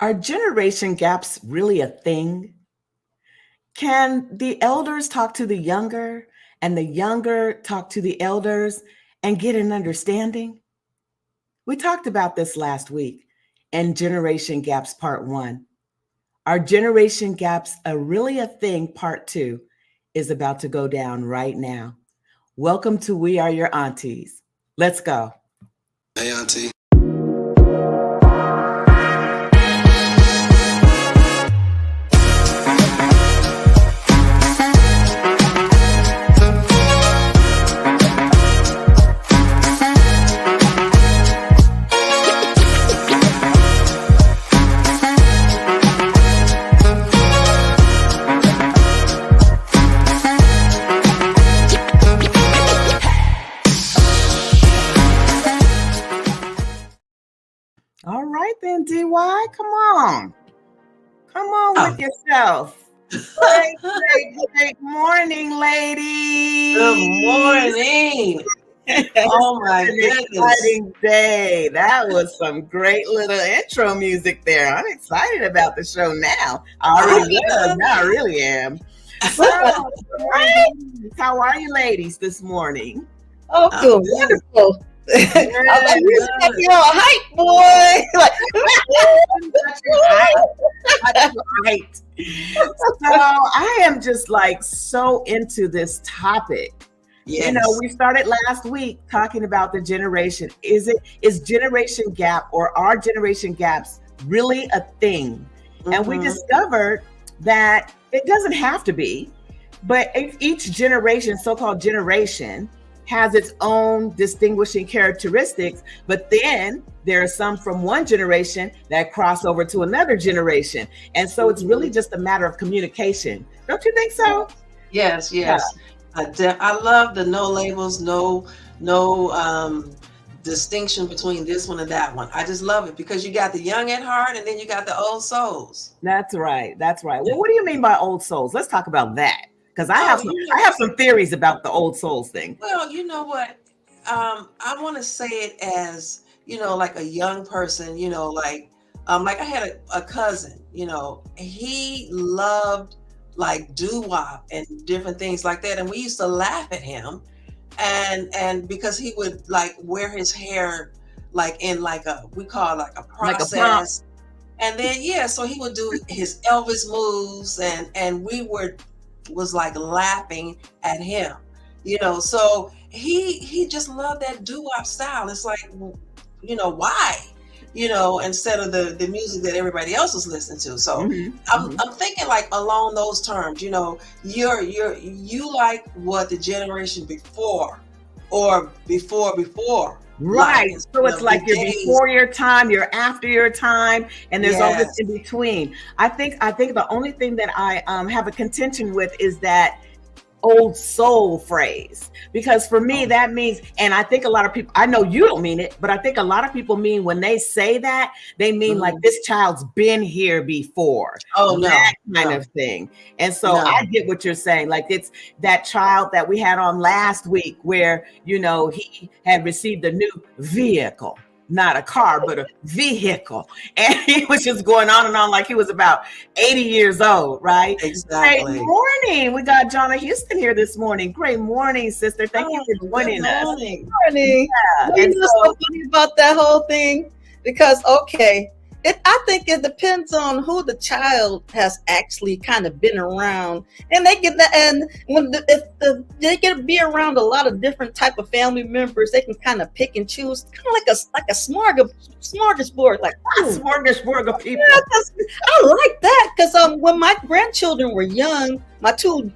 Are generation gaps really a thing? Can the elders talk to the younger and the younger talk to the elders and get an understanding? We talked about this last week in Generation Gaps Part 1. Our Generation Gaps are really a thing Part 2 is about to go down right now. Welcome to We Are Your Aunties. Let's go. Hey, Auntie. All right then, DY, come on. Come on with yourself. Great morning, ladies. Good morning. Oh my goodness. Exciting day. That was some great little intro music there. I'm excited about the show now. I already was. Now I really am. So, how are you ladies this morning? Oh, good. Wonderful. You're a hype boy. Right. So I am just like so into this topic. Yes. You know, we started last week talking about the generation. Is generation gap or are generation gaps really a thing? Mm-hmm. And we discovered that it doesn't have to be, but each generation, so-called generation, has its own distinguishing characteristics, but then there are some from one generation that cross over to another generation. And so it's really just a matter of communication. Don't you think so? Yes. Yeah. I love the no labels, no distinction between this one and that one. I just love it because you got the young at heart and then you got the old souls. That's right. Well, what do you mean by old souls? Let's talk about that. Because I have some theories about the old souls thing. Well, you know what? I want to say it as, like a young person, like I had a cousin, he loved like doo-wop and different things like that. And we used to laugh at him and because he would like wear his hair like in like we call it like a process. And then, so he would do his Elvis moves and we was like laughing at him, so he just loved that doo-wop style. It's like, why, instead of the music that everybody else was listening to. So I'm thinking like along those terms, you like what the generation before or before. Right. So it's like you're before your time, you're after your time, and there's all this in between. I think the only thing that I have a contention with is that old soul phrase, because for me that means, and I think a lot of people, I know you don't mean it, but I think a lot of people mean when they say that, they mean like this child's been here before. That kind of thing. And so I get what you're saying. Like it's that child that we had on last week where, he had received a new vehicle. Not a car, but a vehicle. And he was just going on and on like he was about 80 years old, right? Exactly. Great morning. We got Jonna Houston here this morning. Great morning, sister. Thank you for joining us. Good morning. Yeah. You know so funny about that whole thing? Because, I think it depends on who the child has actually kind of been around, and they get that. And when they get to be around a lot of different type of family members, they can kind of pick and choose, kind of like a smorgasbord, like a smorgasbord of people. Yeah, I like that because when my grandchildren were young, my two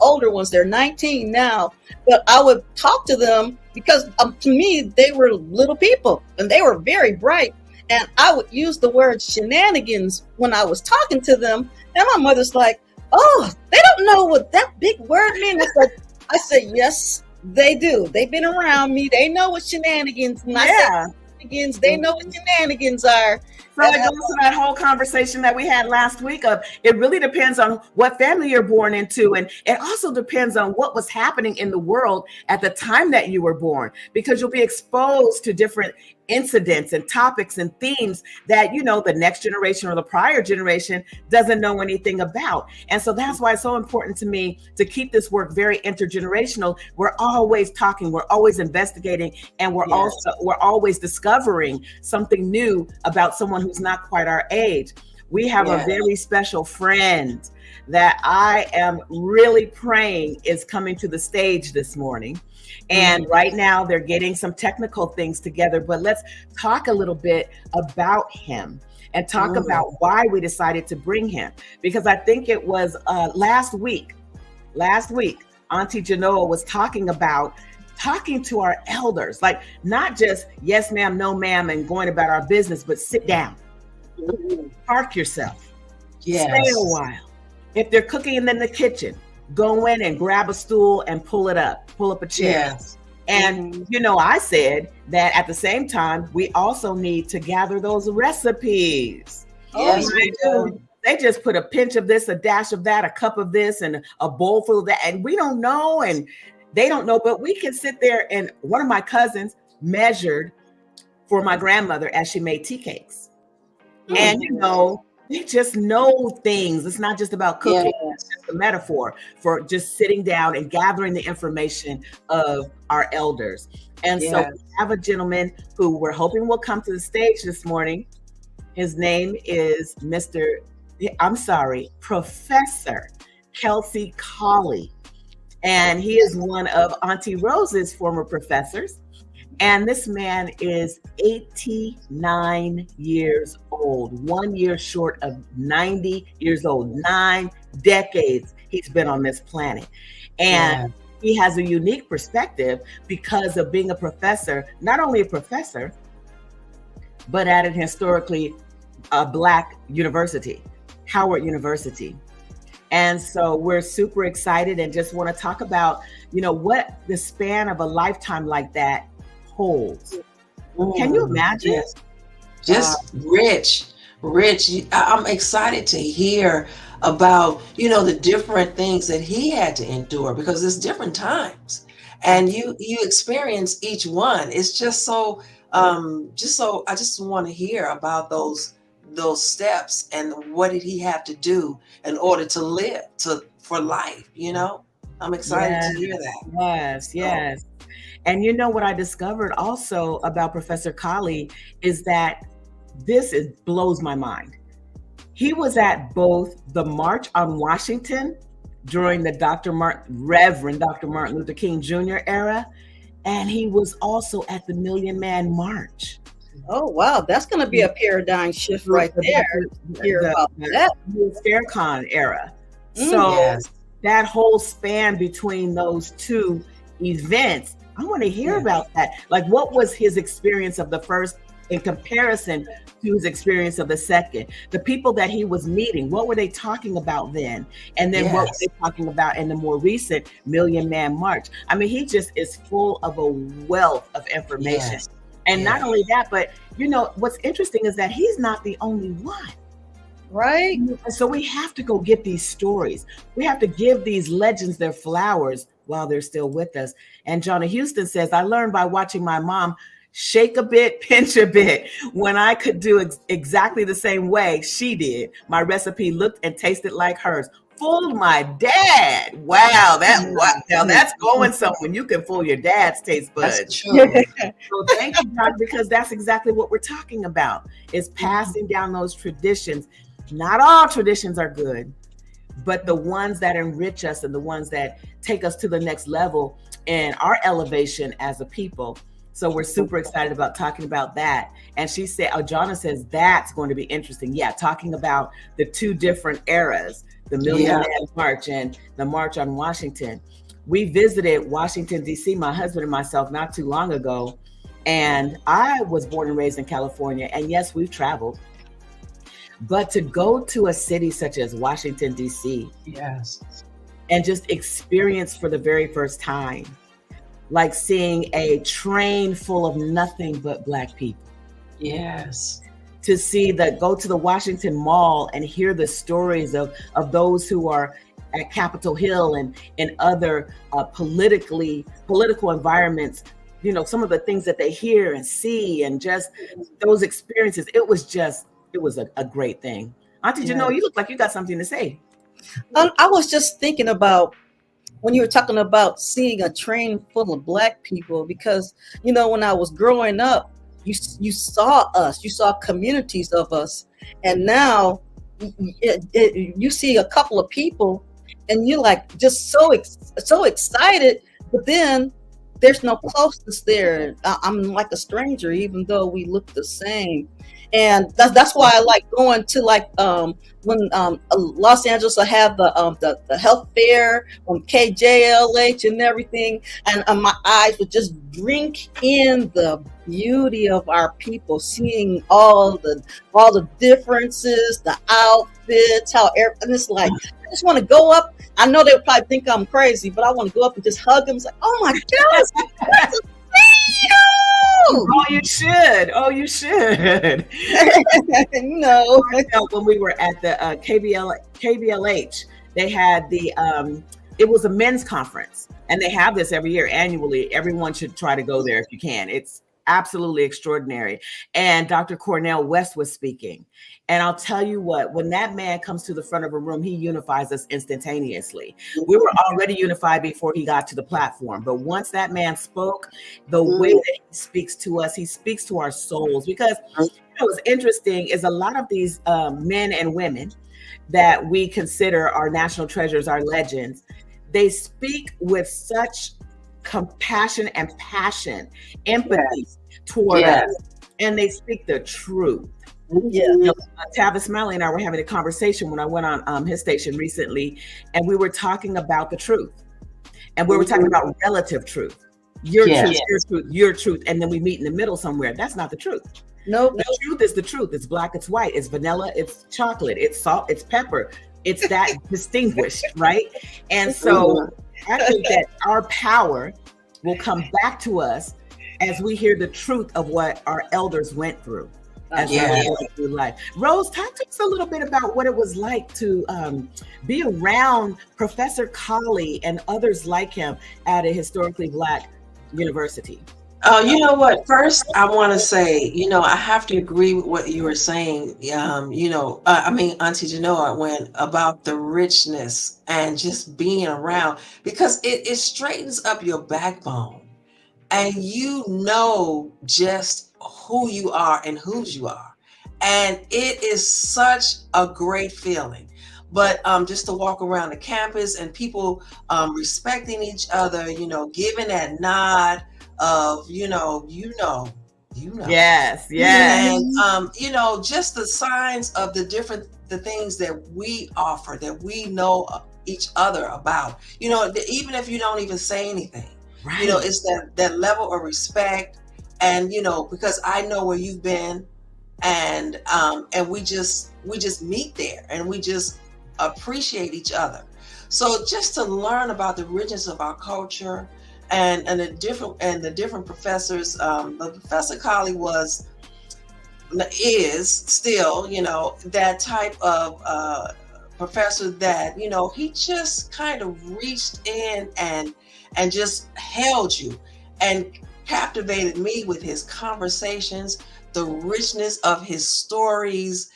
older ones, they're 19 now, but I would talk to them because to me they were little people and they were very bright. And I would use the word shenanigans when I was talking to them. And my mother's like, oh, they don't know what that big word means. I said, yes, they do. They've been around me. They know what shenanigans. And I said, shenanigans. They know what shenanigans are. So it goes to that whole conversation that we had last week of it really depends on what family you're born into. And it also depends on what was happening in the world at the time that you were born, because you'll be exposed to different incidents and topics and themes that, you know, the next generation or the prior generation doesn't know anything about. And so that's why it's so important to me to keep this work very intergenerational. We're always talking, we're always investigating, and we're always discovering something new about someone who's not quite our age. We have a very special friend that I am really praying is coming to the stage this morning. And right now they're getting some technical things together, but let's talk a little bit about him and talk about why we decided to bring him. Because I think it was last week, Auntie Genoa was talking to our elders, like not just yes, ma'am, no, ma'am, and going about our business, but sit down, park yourself, stay a while. If they're cooking in the kitchen, go in and grab a stool and pull up a chair. And, you know, I said that at the same time, we also need to gather those recipes. Yes, we do. They just put a pinch of this, a dash of that, a cup of this, and a bowl full of that. And we don't know, and they don't know, but we can sit there. And one of my cousins measured for my grandmother as she made tea cakes. And, you know, they just know things. It's not just about cooking. It's just a metaphor for just sitting down and gathering the information of our elders. And so we have a gentleman who we're hoping will come to the stage this morning. His name is Professor Kelsey Colley. And he is one of Auntie Rose's former professors. And this man is 89 years old, 1 year short of 90 years old, 9 decades he's been on this planet. And he has a unique perspective because of being a professor, not only a professor, but at an historically Black university, Howard University. And so we're super excited and just want to talk about, you know, what the span of a lifetime like that holds. Can you imagine? Just rich. I'm excited to hear about, you know, the different things that he had to endure, because it's different times and you experience each one. It's just so I just want to hear about those steps and what did he have to do in order to live for life, you know? I'm excited to hear that. Yes. And you know what I discovered also about Professor Colley is that blows my mind. He was at both the March on Washington during the Reverend Dr. Martin Luther King Jr. era, and he was also at the Million Man March. Oh, wow. That's going to be a paradigm shift right there. The Farrakhan era. So that whole span between those two events, I want to hear about that. Like, what was his experience of the first in comparison to his experience of the second? The people that he was meeting, what were they talking about then? And then what were they talking about in the more recent Million Man March? I mean, he just is full of a wealth of information. And not only that, but, you know, what's interesting is that he's not the only one. Right. So we have to go get these stories. We have to give these legends their flowers while they're still with us. And Jonna Houston says, I learned by watching my mom shake a bit, pinch a bit. When I could do exactly the same way she did, my recipe looked and tasted like hers. Fooled my dad. Wow, that's going somewhere. You can fool your dad's taste buds. That's true. So thank you, God, because that's exactly what we're talking about, is passing down those traditions. Not all traditions are good, but the ones that enrich us and the ones that take us to the next level in our elevation as a people. So we're super excited about talking about that. And she said, Jonna says, that's going to be interesting. Yeah, talking about the two different eras, the Million Man March and the March on Washington. We visited Washington, D.C., my husband and myself, not too long ago. And I was born and raised in California. And yes, we've traveled. But to go to a city such as Washington, D.C., and just experience for the very first time, like seeing a train full of nothing but Black people. to see go to the Washington Mall and hear the stories of those who are at Capitol Hill and in other political environments, you know, some of the things that they hear and see and just those experiences. It was a great thing. Auntie Janelle, you look like you got something to say. I was just thinking about when you were talking about seeing a train full of Black people, because, you know, when I was growing up, you saw us, you saw communities of us, and now you see a couple of people and you're like just so excited, but then there's no closeness there. I'm like a stranger, even though we look the same. And that's why I like going to when Los Angeles will have the health fair on KJLH and everything, and my eyes would just drink in the beauty of our people, seeing all the differences, the outfits, and it's like I just want to go up. I know they'll probably think I'm crazy, but I want to go up and just hug them. It's like, oh my gosh, oh, you should. Oh, you should. No. When we were at the KBLH, they had it was a men's conference, and they have this every year annually. Everyone should try to go there if you can. It's absolutely extraordinary. And Dr. Cornel West was speaking. And I'll tell you what, when that man comes to the front of a room, he unifies us instantaneously. We were already unified before he got to the platform. But once that man spoke, the way that he speaks to us, he speaks to our souls. Because you know, what's interesting is a lot of these men and women that we consider our national treasures, our legends, they speak with such compassion and passion, empathy toward us, and they speak the truth. You know, Tavis Smiley and I were having a conversation when I went on his station recently, and we were talking about the truth, and we were talking about relative truth. Your truth, your truth, your truth, and then we meet in the middle somewhere. That's not the truth. No, the truth is the truth. It's black, it's white, it's vanilla, it's chocolate, it's salt, it's pepper. It's that distinguished, right? And so I think that our power will come back to us as we hear the truth of what our elders went through as they were going through life. Rose, talk to us a little bit about what it was like to be around Professor Colley and others like him at a historically Black university. You know what? First, I want to say, you know, I have to agree with what you were saying. You know, I mean, Auntie Genoa, went about the richness and just being around, because it straightens up your backbone, and you know just who you are and whose you are, and it is such a great feeling. But just to walk around the campus and people respecting each other, you know, giving that nod of, you know. Yes. And, you know, just the signs of the things that we offer, that we know each other about, you know, even if you don't even say anything, you know, it's that level of respect. And, you know, because I know where you've been, and we just meet there, and we just appreciate each other. So just to learn about the richness of our culture, and the different professors. Professor Colley is still, you know, that type of professor that, you know, he just kind of reached in and just held you and captivated me with his conversations, the richness of his stories.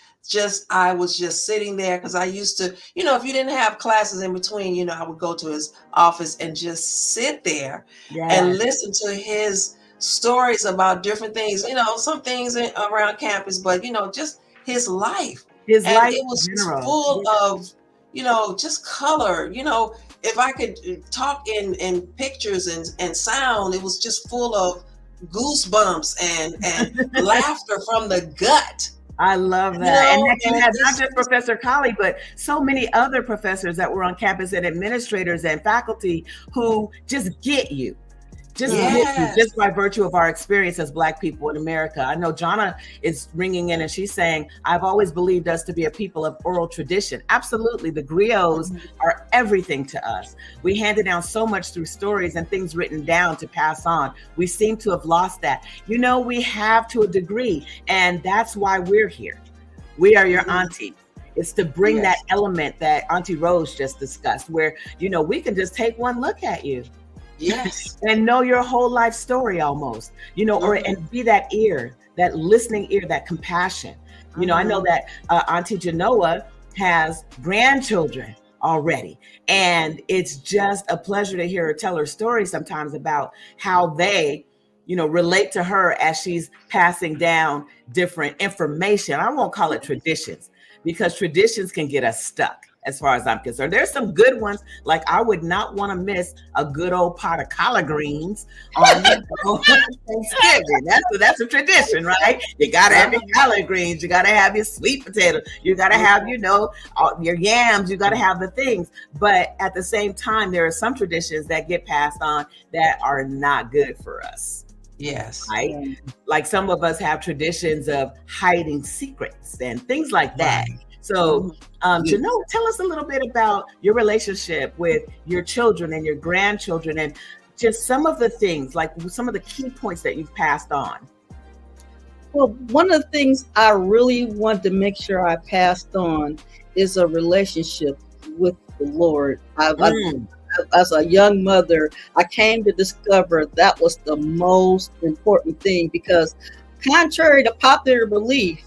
I was just sitting there, because I used to, you know, if you didn't have classes in between, you know, I would go to his office and just sit there and listen to his stories about different things, you know, some things around campus, but, you know, just his life. It was full of, you know, just color. You know, if I could talk in pictures and sound, it was just full of goosebumps and laughter from the gut. I love that. And that you had not just Professor Colley, but so many other professors that were on campus and administrators and faculty who just get you. just by virtue of our experience as Black people in America. I know Jonna is ringing in and she's saying, I've always believed us to be a people of oral tradition. Absolutely. The griots are everything to us. We handed down so much through stories and things written down to pass on. We seem to have lost that. You know, we have to a degree, and that's why we're here. We are your aunties. It's to bring that element that Auntie Rose just discussed, where, you know, we can just take one look at you. Yes. And know your whole life story almost, you know, or and be that ear, that listening ear, that compassion. You know, I know that Auntie Genoa has grandchildren already. And it's just a pleasure to hear her tell her story sometimes about how they, you know, relate to her as she's passing down different information. I won't call it traditions, because traditions can get us stuck. As far as I'm concerned, there's some good ones. Like, I would not want to miss a good old pot of collard greens on Thanksgiving. That's a tradition, right? You got to have your collard greens. You got to have your sweet potato. You got to have, you know, your yams. You got to have the things. But at the same time, there are some traditions that get passed on that are not good for us. Yes. Right? Like, some of us have traditions of hiding secrets and things like that. So, Janelle, tell us a little bit about your relationship with your children and your grandchildren, and just some of the things, like some of the key points that you've passed on. Well, one of the things I really want to make sure I passed on is a relationship with the Lord. As a young mother, I came to discover that was the most important thing, because contrary to popular belief,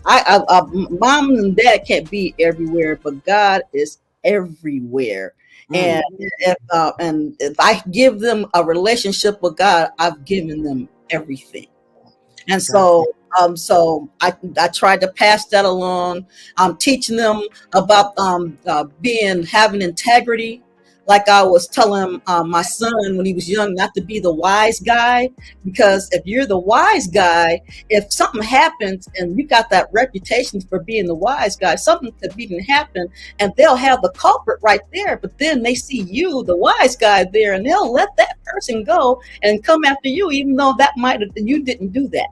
mom and dad can't be everywhere, but God is everywhere. And if I give them a relationship with God, I've given them everything. And so I tried to pass that along. I'm teaching them about having integrity. Like I was telling my son when he was young, not to be the wise guy, because if you're the wise guy, if something happens and you got that reputation for being the wise guy, something could even happen and they'll have the culprit right there. But then they see you, the wise guy, there, and they'll let that person go and come after you, even though you didn't do that.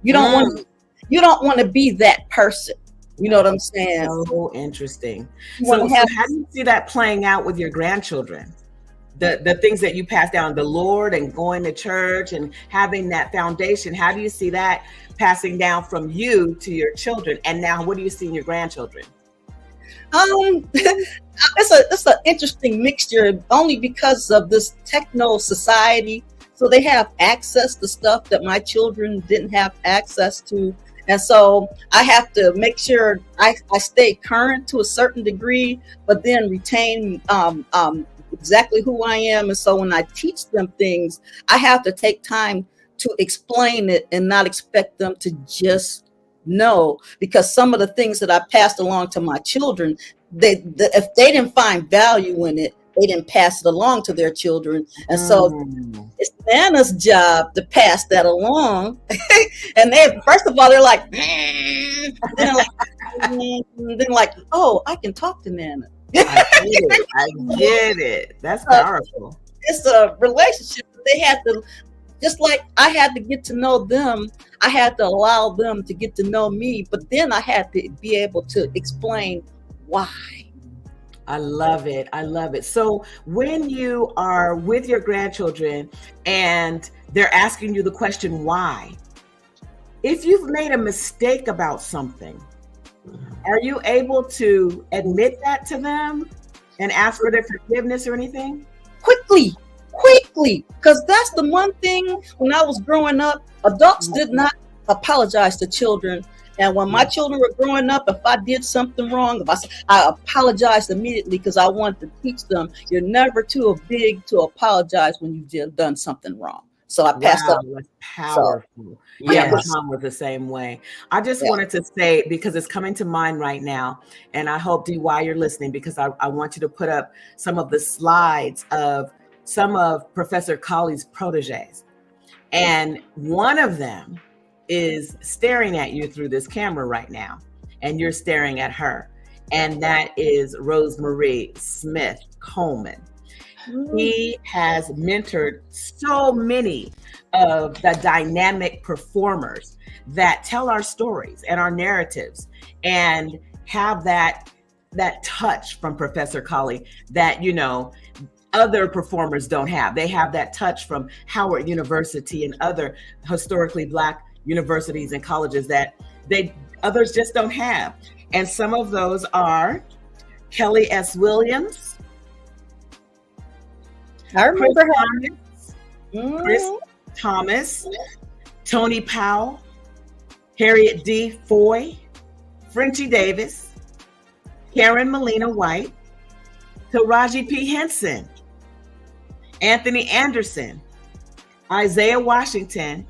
You don't want to be that person. You know what I'm saying? So interesting. So how do you see that playing out with your grandchildren? The things that you pass down, the Lord and going to church and having that foundation. How do you see that passing down from you to your children? And now what do you see in your grandchildren? It's an interesting mixture, only because of this techno society. So they have access to stuff that my children didn't have access to. And so I have to make sure I stay current to a certain degree, but then retain exactly who I am. And so when I teach them things, I have to take time to explain it and not expect them to just know, because some of the things that I passed along to my children, if they didn't find value in it, they didn't pass it along to their children. And so it's Nana's job to pass that along. And first of all, they're like, then like, oh, I can talk to Nana. I get it. That's powerful. It's a relationship. They had to, just like I had to get to know them, I had to allow them to get to know me, but then I had to be able to explain why. I love it. I love it. So when you are with your grandchildren and they're asking you the question, why? If you've made a mistake about something, are you able to admit that to them and ask for their forgiveness or anything? Quickly, because that's the one thing when I was growing up, adults did not apologize to children. And when my children were growing up, if I did something wrong, I apologized immediately, because I wanted to teach them you're never too big to apologize when you've done something wrong. So I passed up. That's powerful. So, yeah, my mom was the same way. I just wanted to say, because it's coming to mind right now, and I hope, DY, you're listening, because I want you to put up some of the slides of some of Professor Colley's proteges. And one of them is staring at you through this camera right now, and you're staring at her. And that is Rosemarie Smith Coleman. He has mentored so many of the dynamic performers that tell our stories and our narratives and have that touch from Professor Colley that, you know, other performers don't have. They have that touch from Howard University and other historically Black universities and colleges that others just don't have. And some of those are Kelly S. Williams, I remember Chris Thomas, Tony Powell, Harriet D. Foy, Frenchie Davis, Karen Molina White, Taraji P. Henson, Anthony Anderson, Isaiah Washington,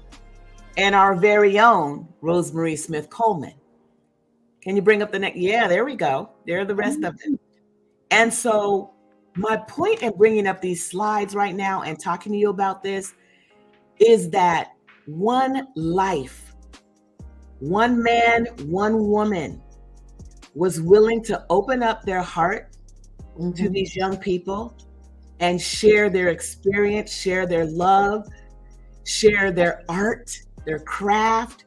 and our very own Rosemarie Smith Coleman. Can you bring up the next? Yeah, there we go. There are the rest of them. And so my point in bringing up these slides right now and talking to you about this is that one life, one man, one woman was willing to open up their heart to these young people and share their experience, share their love, share their art, their craft,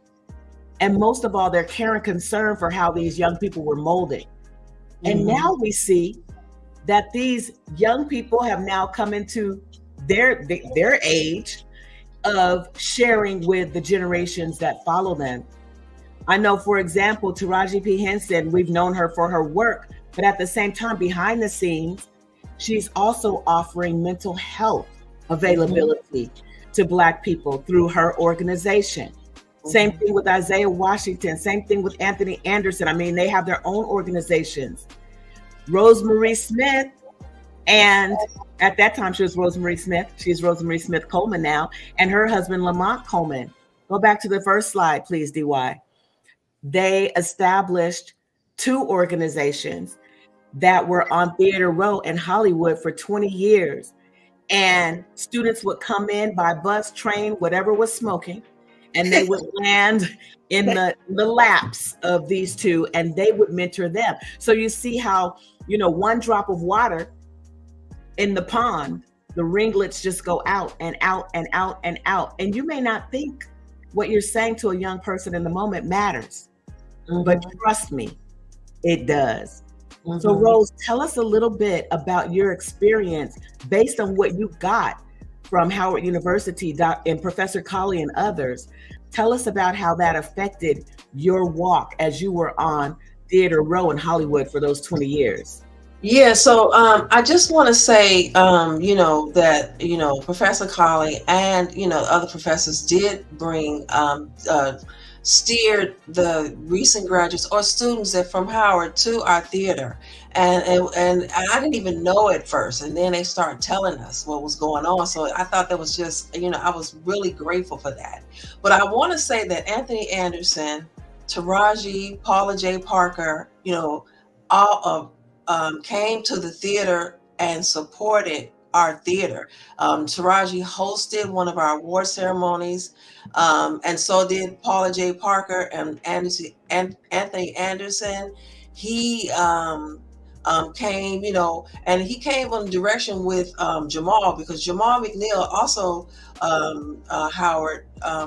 and most of all, their care and concern for how these young people were molding. And now we see that these young people have now come into their age of sharing with the generations that follow them. I know, for example, Taraji P. Henson, we've known her for her work, but at the same time, behind the scenes, she's also offering mental health availability to Black people through her organization. Same thing with Isaiah Washington, same thing with Anthony Anderson. I mean, they have their own organizations. Rosemarie Smith, and at that time she was Rosemarie Smith. She's Rosemarie Smith Coleman now, and her husband Lamont Coleman. Go back to the first slide, please, DY. They established 2 organizations that were on Theater Row in Hollywood for 20 years. And students would come in by bus, train, whatever was smoking, and they would land in the laps of these 2, and they would mentor them. So you see how, you know, one drop of water in the pond, the ringlets just go out and out and out and out. And you may not think what you're saying to a young person in the moment matters, but trust me, it does. So Rose, tell us a little bit about your experience based on what you got from Howard University and Professor Colley and others. Tell us about how that affected your walk as you were on Theater Row in Hollywood for those 20 years. Yeah, so I just want to say, you know, that, you know, Professor Colley and, you know, other professors did bring, steered the recent graduates or students that from Howard to our theater. And I didn't even know at first. And then they started telling us what was going on. So I thought that was just, you know, I was really grateful for that. But I want to say that Anthony Anderson, Taraji, Paula J. Parker, you know, all came to the theater and supported our theater. Taraji hosted one of our award ceremonies, and so did Paula J. Parker and Anthony Anderson. He came, you know, and he came on direction with Jamal, because Jamal McNeil, also Howard,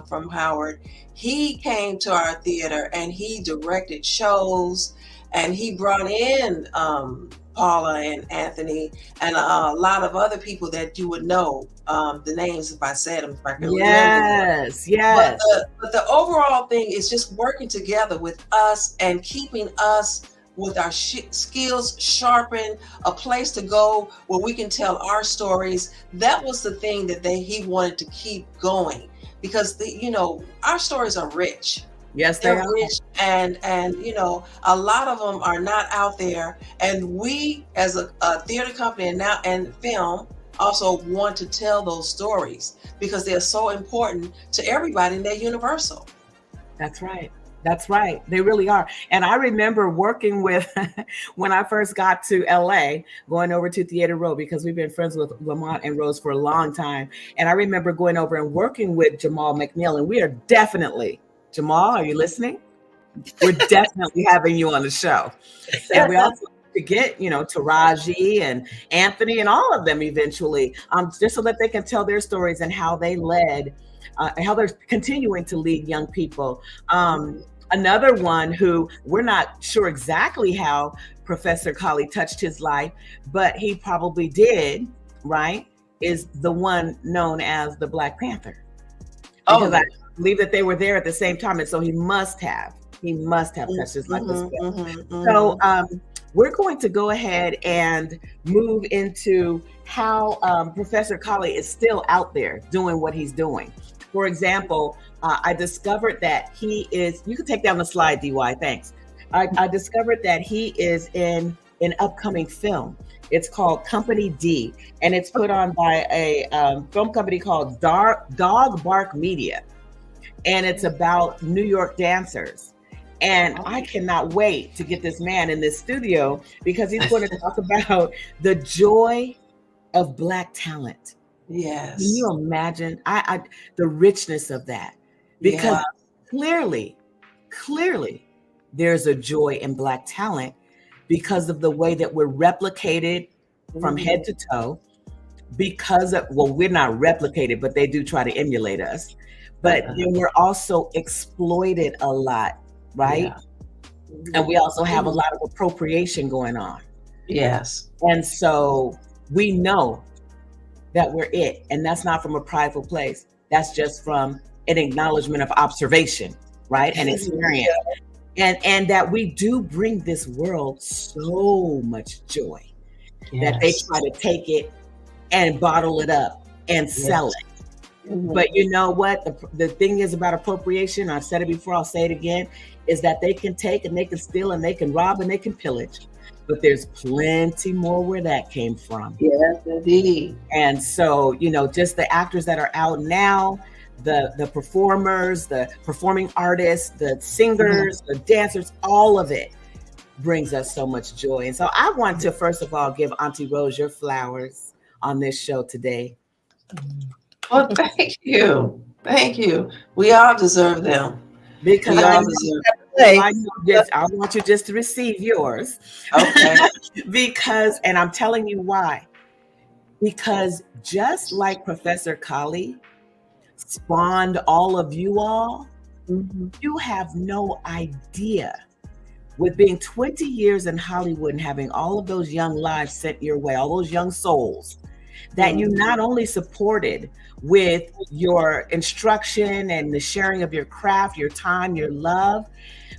from Howard, he came to our theater and he directed shows, and he brought in Paula and Anthony and a lot of other people that you would know the names if I said them. If I can remember them. Yes. But the overall thing is just working together with us and keeping us with our skills sharpened, a place to go where we can tell our stories. That was the thing that he wanted to keep going, because you know, our stories are rich. Yes, they're rich, and you know, a lot of them are not out there. And we, as a theater company and film, also want to tell those stories because they're so important to everybody, and they're universal. That's right. That's right. They really are. And I remember working with, when I first got to LA, going over to Theater Row, because we've been friends with Lamont and Rose for a long time. And I remember going over and working with Jamal McNeil, and we are definitely, Jamal, are you listening? We're definitely having you on the show. And we also to get, Taraji and Anthony and all of them eventually, just so that they can tell their stories and how they led, how they're continuing to lead young people. Another one who we're not sure exactly how Professor Colley touched his life, but he probably did, right, is the one known as the Black Panther. Because I believe that they were there at the same time. And so he must have touched his life as well. So we're going to go ahead and move into how Professor Colley is still out there doing what he's doing. For example, I discovered that he is, you can take down the slide, DY, thanks. I discovered that he is in an upcoming film. It's called Company D, and it's put on by a film company called Dog Bark Media. And it's about New York dancers. And I cannot wait to get this man in this studio because he's going to talk about the joy of Black talent. Yes. Can you imagine the richness of that? Because clearly, there's a joy in Black talent because of the way that we're replicated from head to toe. Because of, well, we're not replicated, but they do try to emulate us. But then we're also exploited a lot, right? Yeah. And we also have a lot of appropriation going on. Yes. And so we know that we're it. And that's not from a prideful place. That's just from an acknowledgement of observation, right? And experience. And that we do bring this world so much joy that they try to take it and bottle it up and sell it. But you know what? The thing is about appropriation, I've said it before, I'll say it again, is that they can take and they can steal and they can rob and they can pillage. But there's plenty more where that came from. Yes, indeed. And so, just the actors that are out now, the performers, the performing artists, the singers, the dancers, all of it brings us so much joy. And so I want to, first of all, give Auntie Rose your flowers on this show today. Well, thank you. Thank you. We all deserve them. Because I want you just to receive yours. Okay. Because, and I'm telling you why. Because just like Professor Colley spawned all of you all, you have no idea. With being 20 years in Hollywood and having all of those young lives sent your way, all those young souls, that you not only supported with your instruction and the sharing of your craft, your time, your love,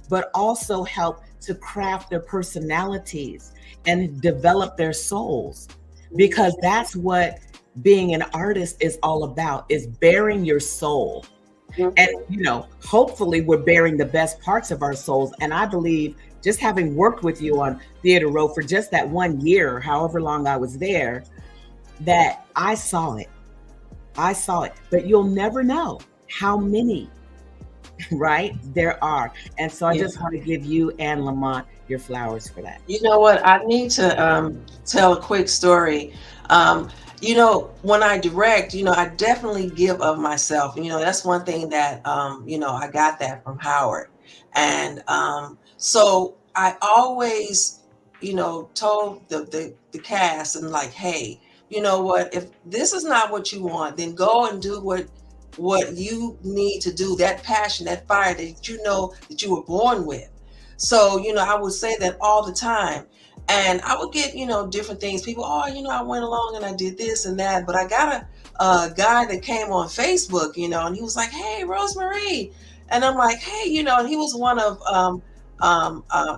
but also help to craft their personalities and develop their souls. Because that's what being an artist is all about, is bearing your soul. And, hopefully we're bearing the best parts of our souls. And I believe just having worked with you on Theater Row for just that 1 year, however long I was there, that I saw it, but you'll never know how many, right, there are. And so I just want to give you and Lamont your flowers for that. You know what? I need to tell a quick story. When I direct, I definitely give of myself. That's one thing that, I got that from Howard. And so I always, told the cast and like, hey, you know what, if this is not what you want, then go and do what you need to do, that passion, that fire that that you were born with. So, I would say that all the time. And I would get, different things. People, I went along and I did this and that. But I got a guy that came on Facebook, and he was like, hey, Rosemarie. And I'm like, hey, and he was one of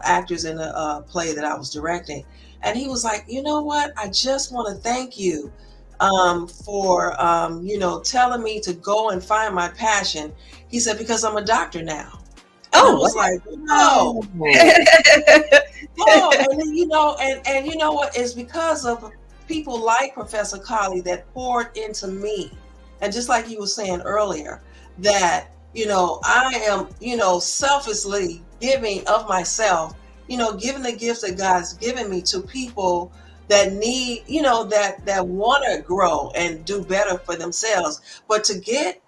actors in a play that I was directing. And he was like, you know what? I just want to thank you for, telling me to go and find my passion. He said, because I'm a doctor now. And I was like, no. And then, and you know what? It's because of people like Professor Colley that poured into me. And just like you were saying earlier, that, I am, selflessly giving of myself, giving the gifts that God's given me to people that need, that want to grow and do better for themselves. But to get,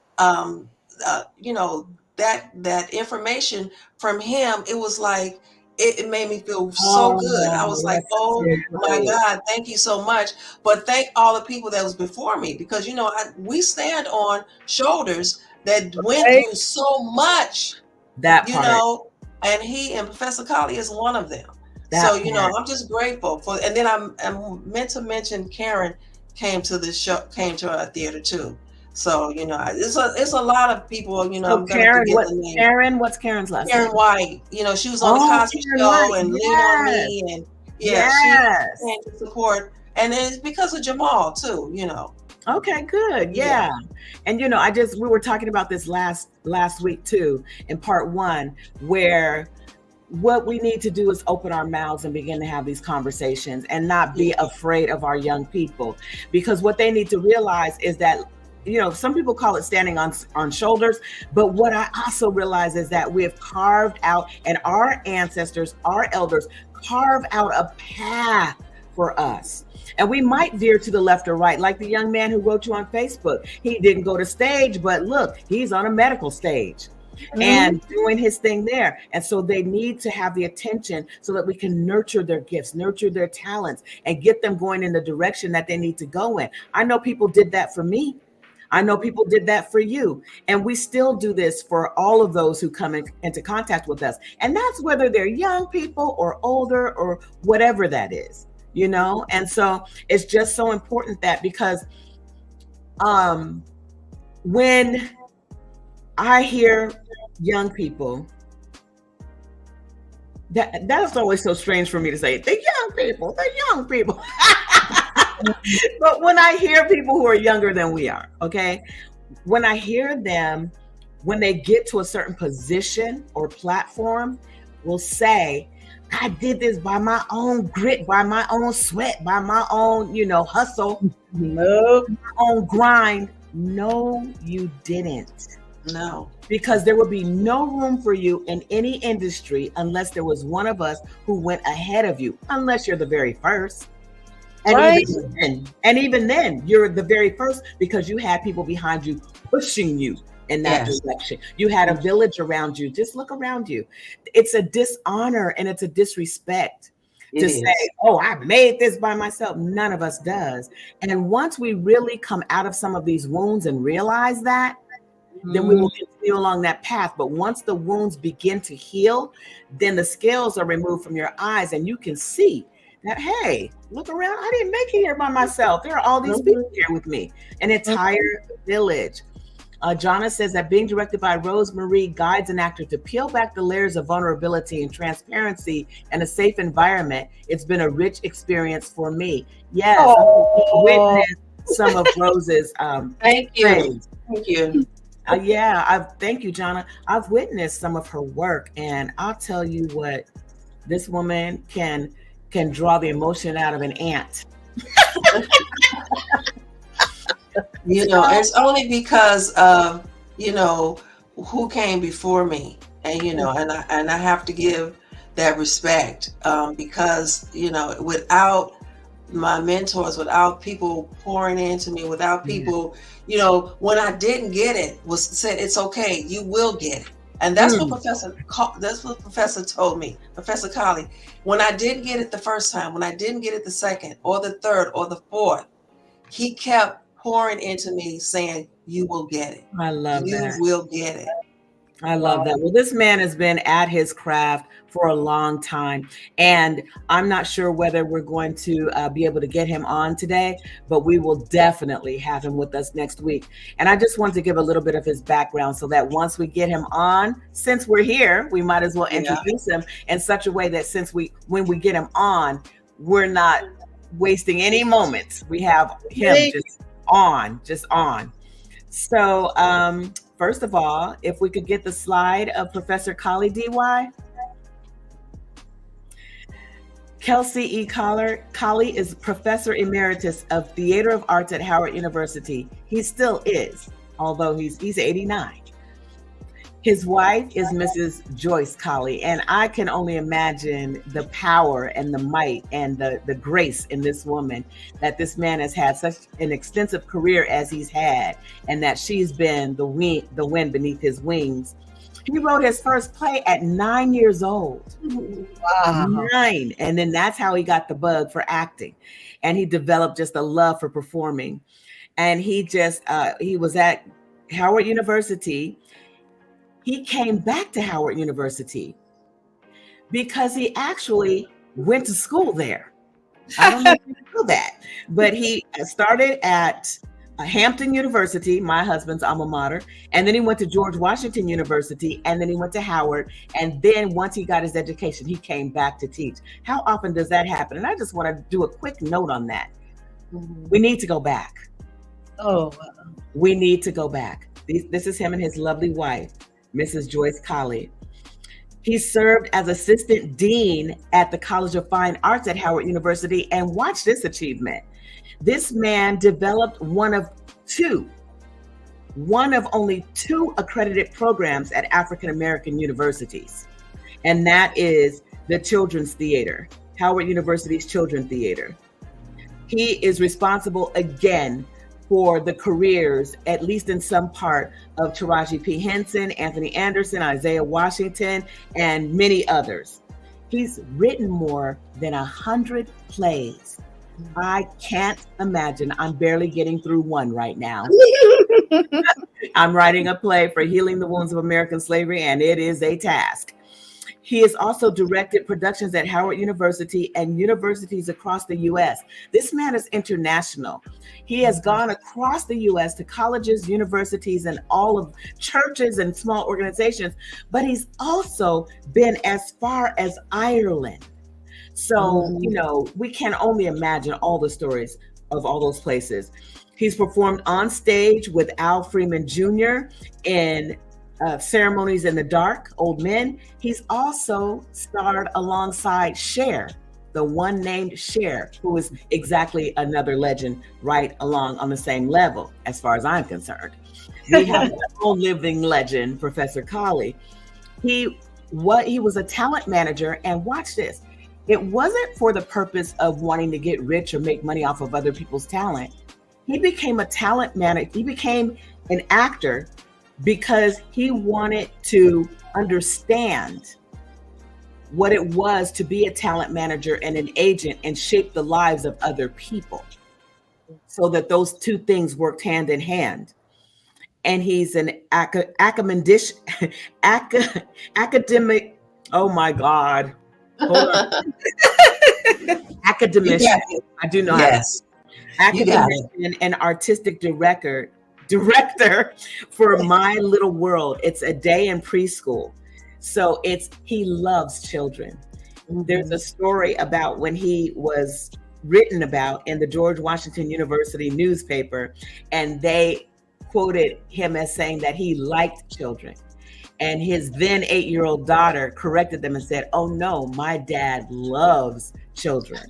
that information from him, it was like, it made me feel so good. I was like, oh my God, thank you so much. But thank all the people that was before me, because, you know, we stand on shoulders that went through so much, that you part. know, and Professor Colley is one of them. So, you know, I'm just grateful for, and then I'm meant to mention Karen came to the show, came to our theater too. So, you know, it's a lot of people, you know. So I'm Karen, forget the name. Karen, what's Karen's last Karen name? White, you know, she was on the Cosby Show and Lean on Me, and she came to support, and it's because of Jamal too, you know. Okay, good. Yeah. And you know, we were talking about this last week too, in part 1, where what we need to do is open our mouths and begin to have these conversations and not be afraid of our young people, because what they need to realize is that, you know, some people call it standing on shoulders, but what I also realize is that we have carved out, and our ancestors, our elders, carve out a path for us. And we might veer to the left or right, like the young man who wrote you on Facebook. He didn't go to stage, but look, he's on a medical stage and doing his thing there. And so they need to have the attention so that we can nurture their gifts, nurture their talents, and get them going in the direction that they need to go in. I know people did that for me. I know people did that for you. And we still do this for all of those who come into contact with us. And that's whether they're young people or older or whatever that is, you know? And so it's just so important that, because when I hear young people, that's always so strange for me to say, the young people. But when I hear people who are younger than we are, okay, when I hear them, when they get to a certain position or platform, will say, I did this by my own grit, by my own sweat, by my own, you know, hustle, my own grind. No, you didn't. No. Because there would be no room for you in any industry unless there was one of us who went ahead of you, unless you're the very first. And even then, you're the very first because you had people behind you pushing you in that direction. You had a village around you. Just look around you. It's a dishonor and it's a disrespect to say, oh, I made this by myself. None of us does. And once we really come out of some of these wounds and realize that, then we will continue along that path. But once the wounds begin to heal, then the scales are removed from your eyes and you can see that, hey, look around. I didn't make it here by myself. There are all these people here with me, an entire village. Jonna says that being directed by Rosemary guides an actor to peel back the layers of vulnerability and transparency in a safe environment. It's been a rich experience for me. Yes, witnessed some of Rose's thank you. Things. Thank you. Thank you, Jonna. I've witnessed some of her work, and I'll tell you what, this woman can draw the emotion out of an ant. You know, it's only because of, you know, who came before me, and you know, and I have to give that respect, because, you know, without my mentors, without people pouring into me, without people, you know, when I didn't get it, was said, it's okay, you will get it. And that's what Professor told me, Professor Colley. When I didn't get it the first time, when I didn't get it the second or the third or the fourth, he kept pouring into me saying, you will get it. I love that. You will get it. I love that. Well, this man has been at his craft for a long time, and I'm not sure whether we're going to be able to get him on today, but we will definitely have him with us next week. And I just wanted to give a little bit of his background so that once we get him on, since we're here, we might as well introduce him in such a way that when we get him on, we're not wasting any moments. We have him just on. So, first of all, if we could get the slide of Professor Colley, DY. Kelsey E. Colley is Professor Emeritus of Theater of Arts at Howard University. He still is, although he's 89. His wife is Mrs. Joyce Colley, and I can only imagine the power and the might and the grace in this woman, that this man has had such an extensive career as he's had, and that she's been the wind beneath his wings. He wrote his first play at 9 years old. Wow. 9. And then that's how he got the bug for acting. And he developed just a love for performing. And he was at Howard University. He came back to Howard University because he actually went to school there. I don't know if you know that, but he started at Hampton University, my husband's alma mater, and then he went to George Washington University, and then he went to Howard, and then once he got his education, he came back to teach. How often does that happen? And I just want to do a quick note on that. We need to go back. Oh, we need to go back. This is him and his lovely wife, Mrs. Joyce Colley. He served as assistant dean at the College of Fine Arts at Howard University, and watch this achievement. This man developed one of only 2 accredited programs at African American universities, and that is the Children's Theater, Howard University's Children's Theater. He is responsible again for the careers, at least in some part, of Taraji P. Henson, Anthony Anderson, Isaiah Washington, and many others. He's written more than 100 plays. I can't imagine. I'm barely getting through one right now. I'm writing a play for Healing the Wounds of American Slavery, and it is a task. He has also directed productions at Howard University and universities across the U.S. This man is international. He has gone across the U.S. to colleges, universities, and all of churches and small organizations, but he's also been as far as Ireland. So, we can only imagine all the stories of all those places. He's performed on stage with Al Freeman Jr. in Ceremonies in the Dark, Old Men. He's also starred alongside Cher, the one named Cher, who is exactly another legend right along on the same level, as far as I'm concerned. We have our own living legend, Professor Colley. He was a talent manager, and watch this. It wasn't for the purpose of wanting to get rich or make money off of other people's talent. He became a talent manager. He became an actor because he wanted to understand what it was to be a talent manager and an agent and shape the lives of other people, so that those two things worked hand in hand. And he's an academic. Oh my God. Hold on. Academician. I do know. Yes. Academician and artistic director for My Little World. It's a day in preschool. So he loves children. There's a story about when he was written about in the George Washington University newspaper, and they quoted him as saying that he liked children. And his then 8-year-old daughter corrected them and said, "Oh no, my dad loves children."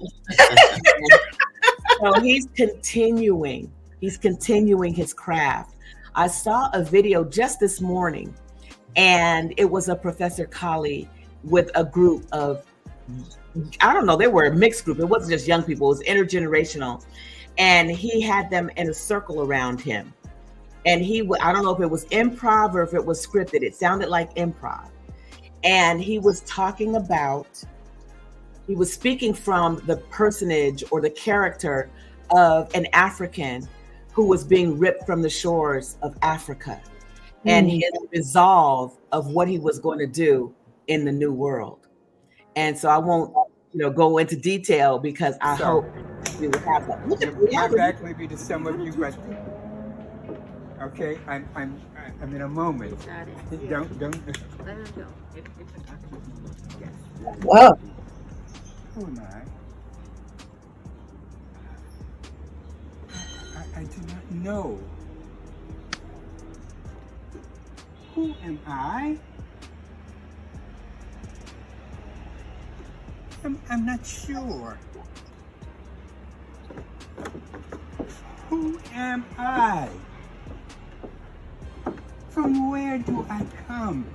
So he's continuing his craft. I saw a video just this morning, and it was a Professor Colley with a group of, I don't know, they were a mixed group. It wasn't just young people, it was intergenerational. And he had them in a circle around him. And I don't know if it was improv or if it was scripted. It sounded like improv. And he was speaking from the personage or the character of an African who was being ripped from the shores of Africa, and his resolve of what he was going to do in the new world. And so I won't, go into detail, because I hope we will have that. My back may be to some of you, but okay, I'm in a moment. Don't. Wow. Who am I? I do not know. Who am I? I'm not sure. Who am I? From where do I come?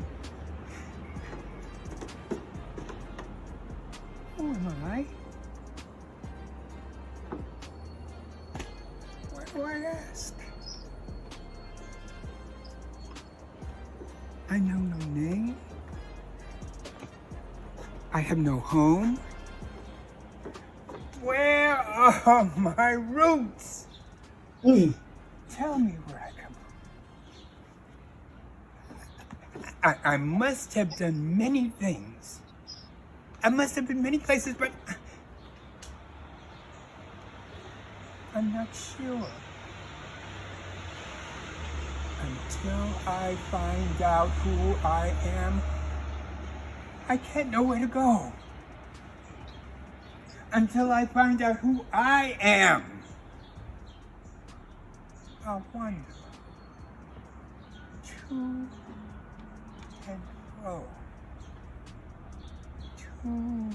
Who am I? What do I ask? I I know no name. I have no home. Where are my roots? Tell me where I come from. I must have done many things. I must have been many places, but I'm not sure. Until I find out who I am, I can't know where to go. Until I find out who I am, I'll wander to and fro, to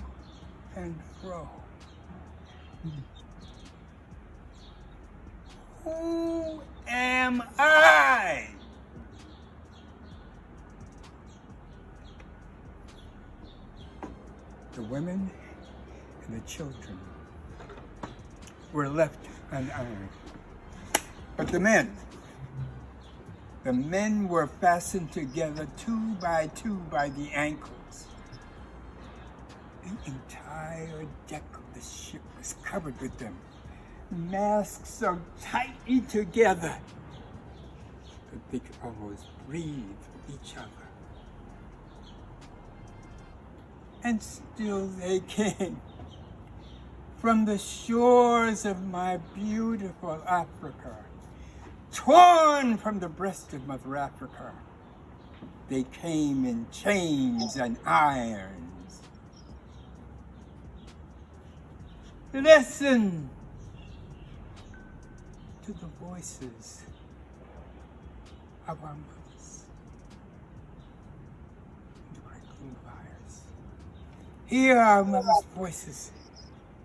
and fro. Who am I? The women and the children were left unironed. But the men were fastened together two by the ankles. The entire deck of the ship was covered with them, masked so tightly together that they could almost breathe each other. And still they came from the shores of my beautiful Africa, torn from the breast of Mother Africa. They came in chains and irons. Listen to the voices of our mothers in the crackling fires. Hear our mothers' voices.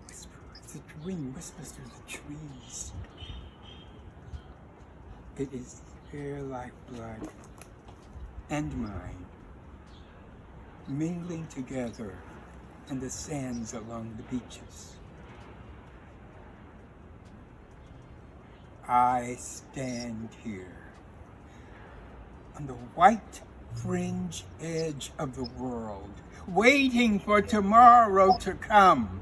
Whisper as the wind whispers through the trees. It is their lifeblood and mine mingling together in the sands along the beaches. I stand here on the white fringe edge of the world, waiting for tomorrow to come.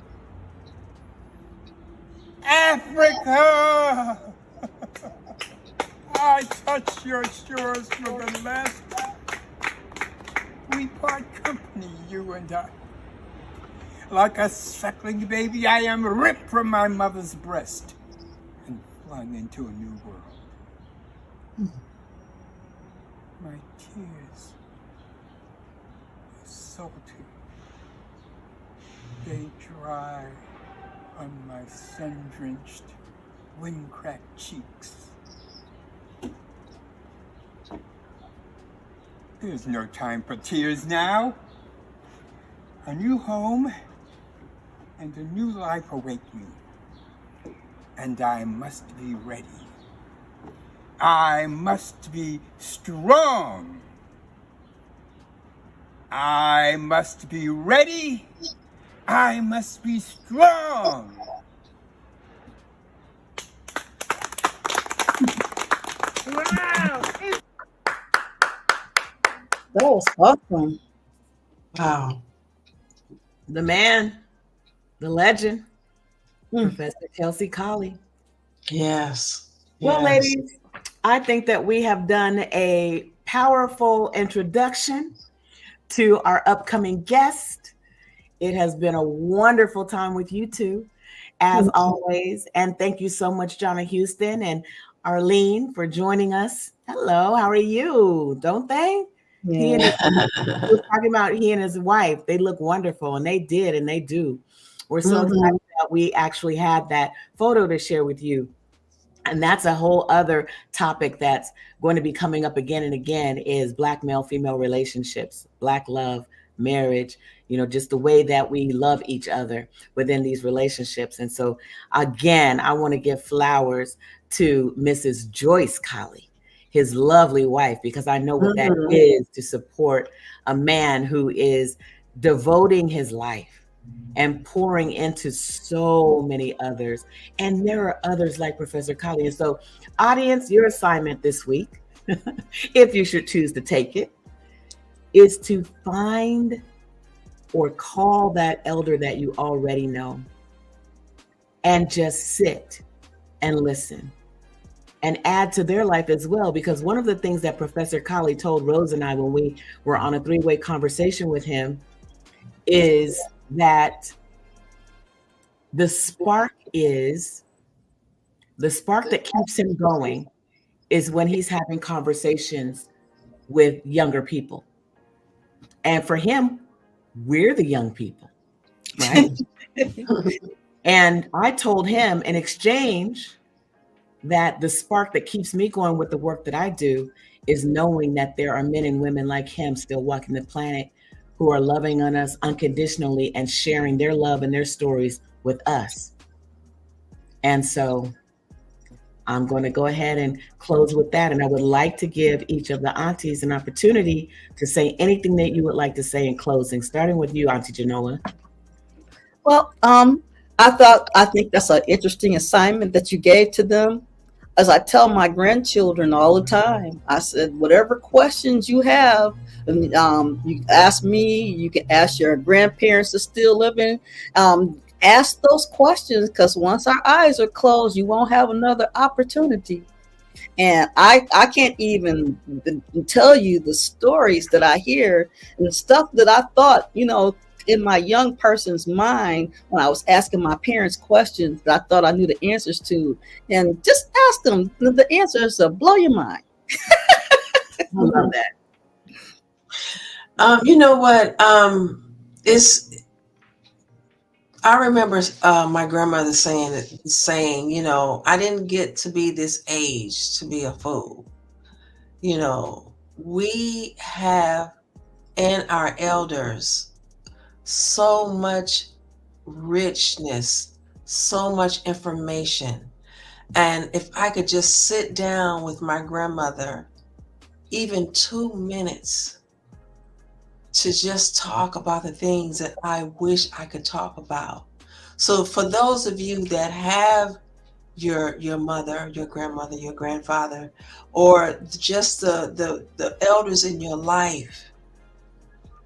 Africa! I touch your shores for the last time. We part company, you and I. Like a suckling baby, I am ripped from my mother's breast and flung into a new world. My tears are salty. They dry on my sun-drenched, wind-cracked cheeks. There's no time for tears now. A new home and a new life await me. And I must be ready. I must be strong. I must be ready. I must be strong. Wow. That was awesome. Wow. The man, the legend, Professor Kelsey Colley. Yes. Well, Yes. ladies, I think that we have done a powerful introduction to our upcoming guest. It has been a wonderful time with you two, as always. And thank you so much, Jonna Houston and Arlene, for joining us. Hello, how are you? Don't they? He and he was talking about he and his wife. They look wonderful, and they did, and they do. We're so excited that we actually had that photo to share with you. And that's a whole other topic that's going to be coming up again and again is Black male-female relationships, Black love, marriage, just the way that we love each other within these relationships. And so, again, I want to give flowers to Mrs. Joyce Colley, his lovely wife, because I know what that is to support a man who is devoting his life and pouring into so many others. And there are others like Professor Colley. And so, audience, your assignment this week, if you should choose to take it, is to find or call that elder that you already know and just sit and listen and add to their life as well. Because one of the things that Professor Colley told Rose and I when we were on a 3-way conversation with him is that the spark that keeps him going is when he's having conversations with younger people. And for him, we're the young people, right? And I told him in exchange that the spark that keeps me going with the work that I do is knowing that there are men and women like him still walking the planet who are loving on us unconditionally and sharing their love and their stories with us. And so I'm going to go ahead and close with that. And I would like to give each of the aunties an opportunity to say anything that you would like to say in closing, starting with you, Auntie Genoa. Well, I think that's an interesting assignment that you gave to them. As I tell my grandchildren all the time, I said, whatever questions you have, you can ask me, you can ask your grandparents that's still living. Ask those questions, because once our eyes are closed, you won't have another opportunity. And I can't even tell you the stories that I hear and the stuff that I thought, in my young person's mind when I was asking my parents questions that I thought I knew the answers to. And just ask them the answers will blow your mind. I love that. You know what? I remember my grandmother saying, I didn't get to be this age to be a fool. We have in our elders so much richness, so much information. And if I could just sit down with my grandmother, even 2 minutes, to just talk about the things that I wish I could talk about. So for those of you that have your mother, your grandmother, your grandfather, or just the elders in your life,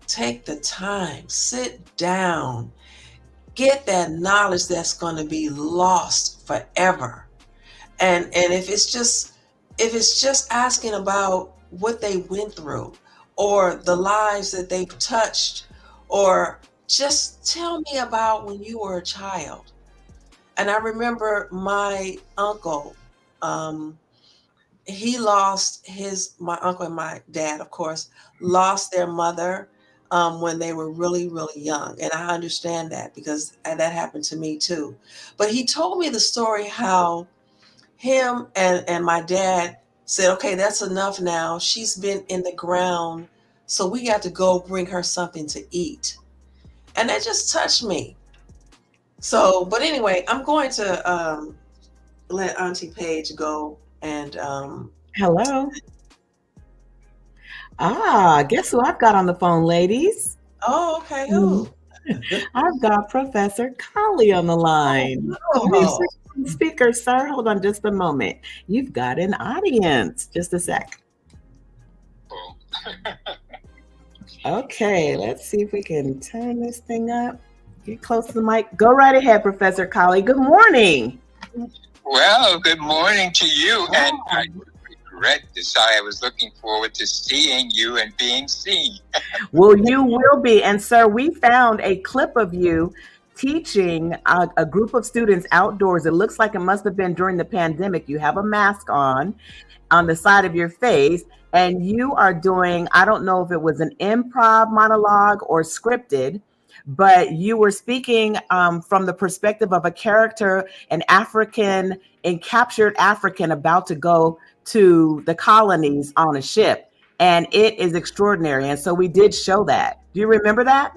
take the time, sit down, get that knowledge that's going to be lost forever. And if it's just asking about what they went through, or the lives that they've touched, or just tell me about when you were a child. And I remember my uncle, my uncle and my dad, of course, lost their mother when they were really, really young. And I understand that because that happened to me too. But he told me the story how him and my dad said, okay, that's enough now. She's been in the ground, so we got to go bring her something to eat. And that just touched me. So, but anyway, I'm going to let Auntie Paige go and hello. Guess who I've got on the phone, ladies? Oh, okay. Who? I've got Professor Colley on the line. Oh. Speaker, sir, hold on just a moment. You've got an audience. Just a sec. Okay, let's see if we can turn this thing up. Get close to the mic. Go right ahead, Professor Colley. Good morning. Well, good morning to you. Oh. And I regret to say I was looking forward to seeing you and being seen. Well, you will be. And sir, we found a clip of you teaching a group of students outdoors. It looks like it must have been during the pandemic. You have a mask on the side of your face, and you are doing, I don't know if it was an improv monologue or scripted, but you were speaking from the perspective of a character, an captured African about to go to the colonies on a ship. And it is extraordinary. And so we did show that. Do you remember that?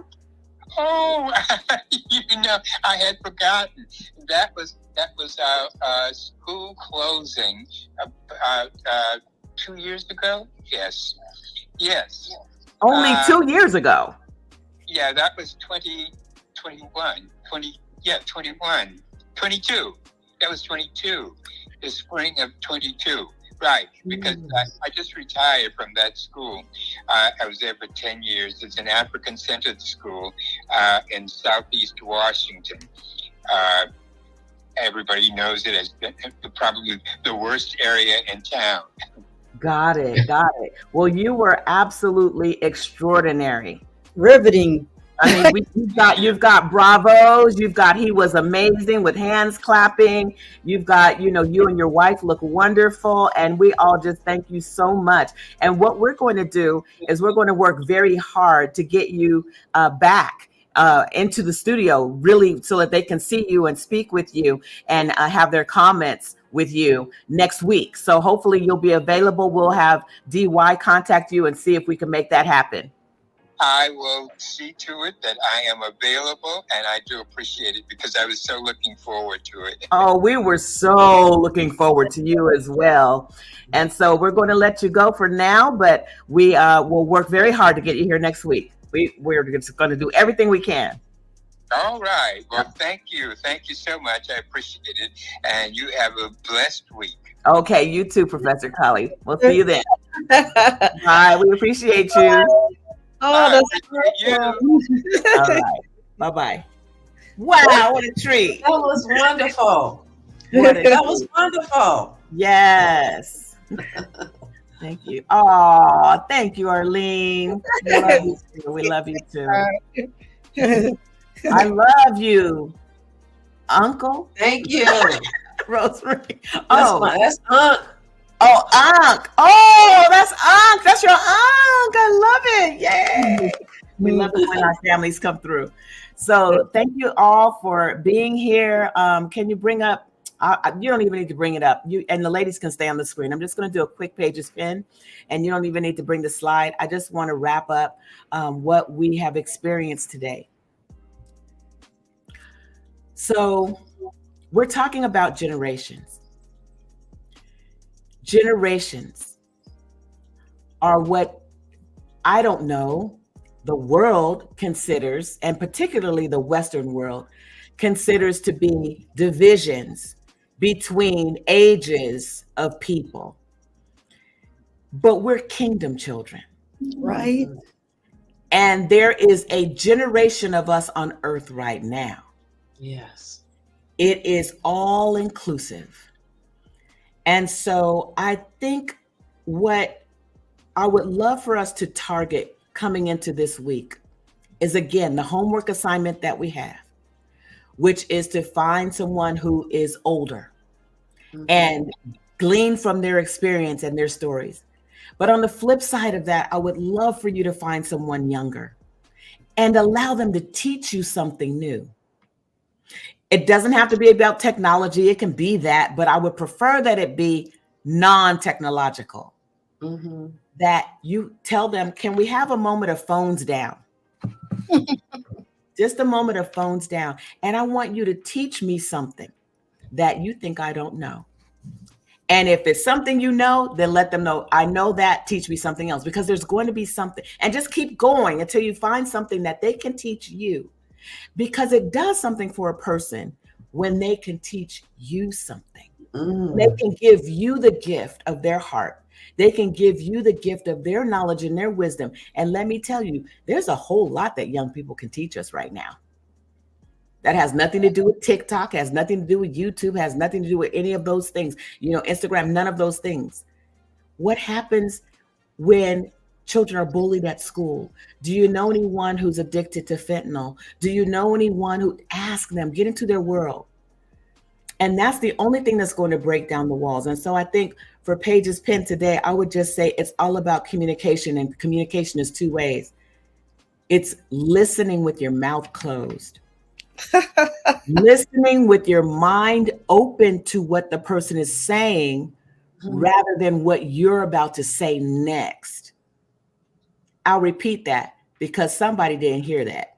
Oh, I had forgotten. That was school closing about 2 years ago. Yes. Only 2 years ago. Yeah, that was 2021. 22. That was 22. The spring of 22. Right, because I just retired from that school. I was there for 10 years. It's an African-centered school in Southeast Washington. Everybody knows it as probably the worst area in town. Got it. Well, you were absolutely extraordinary. Riveting. I mean, you've got bravos. You've got he was amazing with hands clapping. You've got, you and your wife look wonderful. And we all just thank you so much. And what we're going to do is we're going to work very hard to get you back into the studio, really, so that they can see you and speak with you and have their comments with you next week. So hopefully you'll be available. We'll have DY contact you and see if we can make that happen. I will see to it that I am available, and I do appreciate it because I was so looking forward to it. Oh, we were so looking forward to you as well. And so we're going to let you go for now, but we will work very hard to get you here next week. We're just going to do everything we can. All right. Well, thank you. Thank you so much. I appreciate it. And you have a blessed week. Okay, you too, Professor Colley. We'll see you then. Bye. We appreciate you. Oh, that's you. All right. Bye-bye. Wow, what a treat. That was wonderful. That was wonderful. Yes. Thank you. Oh, thank you, Arlene. We love you too. I love you, Uncle. Thank you. Rosemary. That's Unc. Oh, Unc. Oh, that's Unc. That's your Unc. I love it. Yay. We love it when our families come through. So thank you all for being here. Can you bring up, you don't even need to bring it up. You and the ladies can stay on the screen. I'm just going to do a quick pages spin, and you don't even need to bring the slide. I just want to wrap up what we have experienced today. So we're talking about generations. Generations are what, I don't know, the world considers, and particularly the Western world, considers to be divisions between ages of people. But we're kingdom children. right. And there is a generation of us on earth right now. Yes. It is all inclusive. And so I think what I would love for us to target coming into this week is, again, the homework assignment that we have, which is to find someone who is older and glean from their experience and their stories. But on the flip side of that, I would love for you to find someone younger and allow them to teach you something new. It doesn't have to be about technology. It can be that, but I would prefer that it be non-technological. That you tell them, can we have a moment of phones down? Just a moment of phones down. And I want you to teach me something that you think I don't know. And if it's something you know, then let them know, I know that, teach me something else, because there's going to be something. And just keep going until you find something that they can teach you. Because it does something for a person when they can teach you something. They can give you the gift of their heart. They can give you the gift of their knowledge and their wisdom. And let me tell you, there's a whole lot that young people can teach us right now. That has nothing to do with TikTok, has nothing to do with YouTube, has nothing to do with any of those things. Instagram, none of those things. What happens when children are bullied at school? Do you know anyone who's addicted to fentanyl? Do you know anyone who ask them, get into their world? And that's the only thing that's going to break down the walls. And so I think for Paige's Pen today, I would just say it's all about communication, and communication is two ways. It's listening with your mouth closed, listening with your mind open to what the person is saying rather than what you're about to say next. I'll repeat that because somebody didn't hear that.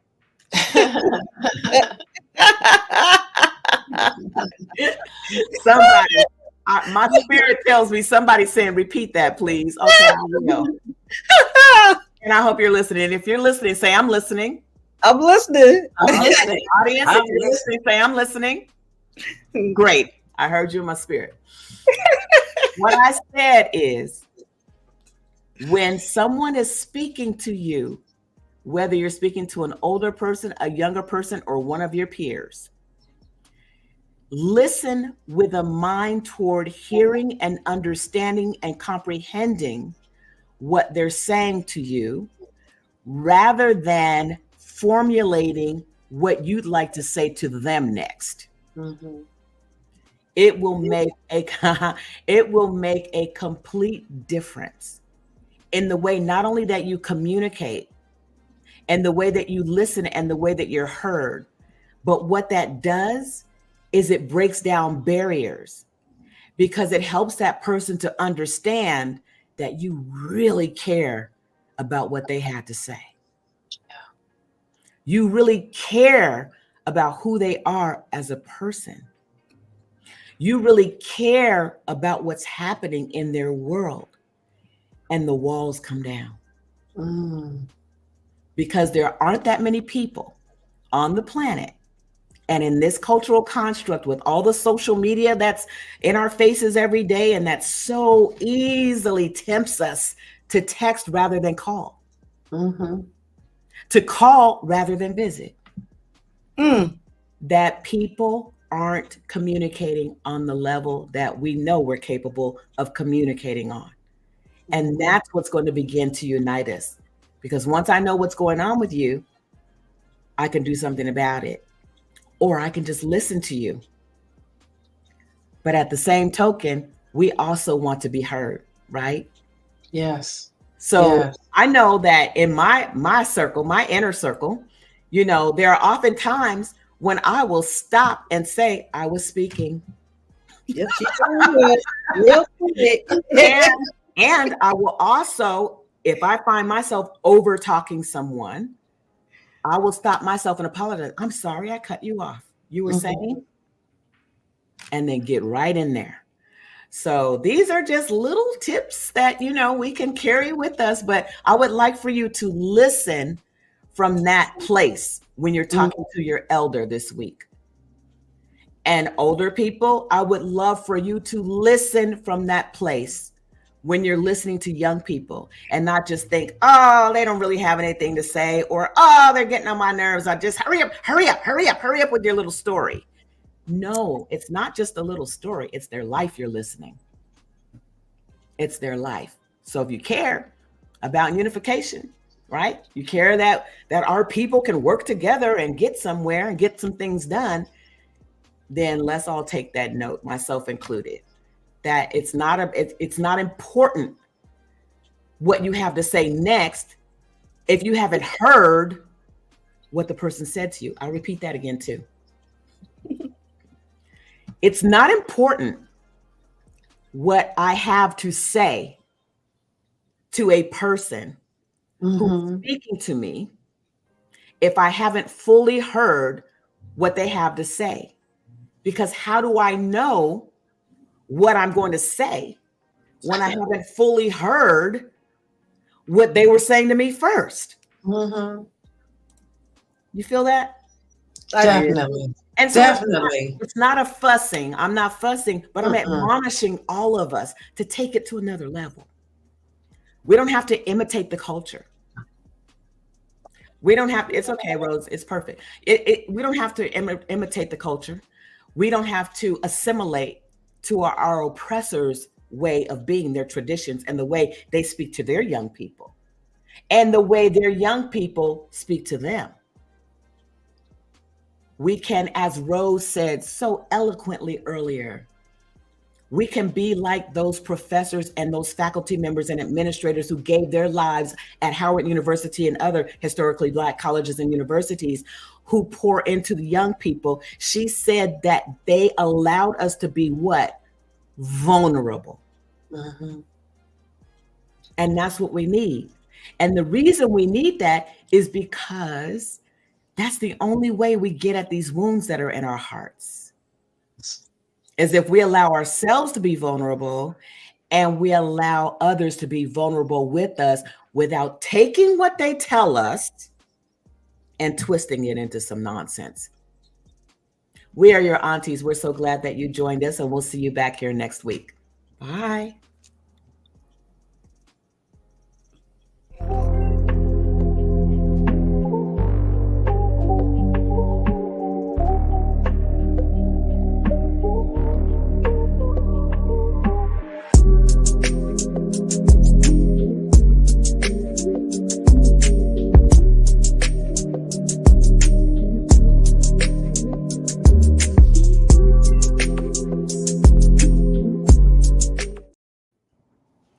Somebody, my spirit tells me somebody's saying, repeat that, please. Okay, I will. And I hope you're listening. If you're listening, say, I'm listening. I'm listening. I'm listening. Audience, if you're listening, say, I'm listening. Great. I heard you in my spirit. What I said is, when someone is speaking to you, whether you're speaking to an older person, a younger person, or one of your peers, listen with a mind toward hearing and understanding and comprehending what they're saying to you, rather than formulating what you'd like to say to them next. Mm-hmm. It will make a complete difference in the way not only that you communicate and the way that you listen and the way that you're heard, but what that does is it breaks down barriers, because it helps that person to understand that you really care about what they had to say. You really care about who they are as a person. You really care about what's happening in their world, and the walls come down. Because there aren't that many people on the planet, and in this cultural construct with all the social media that's in our faces every day, and that so easily tempts us to text rather than call, to call rather than visit, that people aren't communicating on the level that we know we're capable of communicating on. And that's what's going to begin to unite us. Because once I know what's going on with you, I can do something about it. Or I can just listen to you. But at the same token, we also want to be heard, right? Yes. So yes. I know that in my circle, my inner circle, there are often times when I will stop and say, I was speaking. Yes, real quick. And I will also, if I find myself over talking someone, I will stop myself and apologize. I'm sorry, I cut you off. You were saying, and then get right in there. So these are just little tips that, we can carry with us, but I would like for you to listen from that place when you're talking to your elder this week. And older people, I would love for you to listen from that place when you're listening to young people, and not just think, oh, they don't really have anything to say, or, oh, they're getting on my nerves. I just hurry up with your little story. No, it's not just a little story. It's their life you're listening. It's their life. So if you care about unification, right? You care that our people can work together and get somewhere and get some things done, then let's all take that note, myself included, that it's not important what you have to say next if you haven't heard what the person said to you. I'll repeat that again too. It's not important what I have to say to a person who's speaking to me if I haven't fully heard what they have to say. Because how do I know what I'm going to say when I haven't fully heard what they were saying to me first? You feel that? Definitely. And so it's not a fussing. I'm not fussing, but I'm admonishing all of us to take it to another level. We don't have to imitate the culture. We don't have to, it's okay, Rose, it's perfect. We don't have to imitate the culture. We don't have to assimilate to our oppressors' way of being, their traditions, and the way they speak to their young people, and the way their young people speak to them. We can, as Rose said so eloquently earlier, we can be like those professors and those faculty members and administrators who gave their lives at Howard University and other historically Black colleges and universities, who pour into the young people. She said that they allowed us to be what? Vulnerable. And that's what we need. And the reason we need that is because that's the only way we get at these wounds that are in our hearts, is if we allow ourselves to be vulnerable and we allow others to be vulnerable with us without taking what they tell us and twisting it into some nonsense. We are your aunties. We're so glad that you joined us, and we'll see you back here next week. Bye.